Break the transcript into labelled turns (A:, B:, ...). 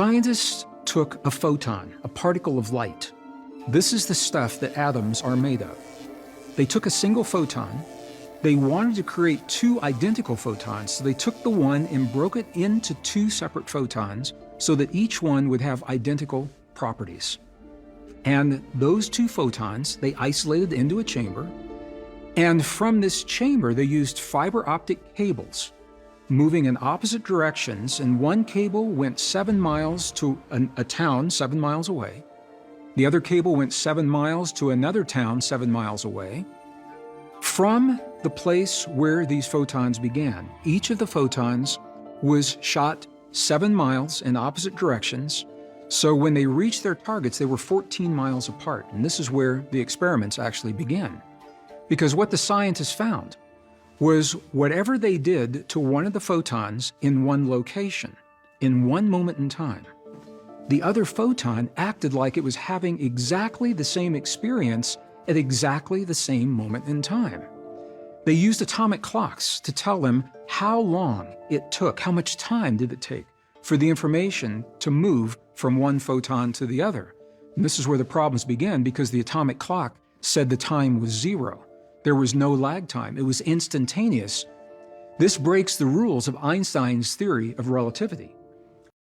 A: Scientists took a photon, a particle of light. This is the stuff that atoms are made of. They took a single photon. They wanted to create two identical photons, so they took the one and broke it into two separate photons so that each one would have identical properties. And those two photons, they isolated into a chamber. And from this chamber, they used fiber optic cables moving in opposite directions, and one cable went 7 miles to a town 7 miles away. The other cable went 7 miles to another town 7 miles away. From the place where these photons began, each of the photons was shot 7 miles in opposite directions, so when they reached their targets, they were 14 miles apart, and this is where the experiments actually began. Because what the scientists found was whatever they did to one of the photons in one location, in one moment in time, the other photon acted like it was having exactly the same experience at exactly the same moment in time. They used atomic clocks to tell them how long it took, how much time did it take for the information to move from one photon to the other. And this is where the problems began, because the atomic clock said the time was 0. There was no lag time. It was instantaneous. This breaks the rules of Einstein's theory of relativity.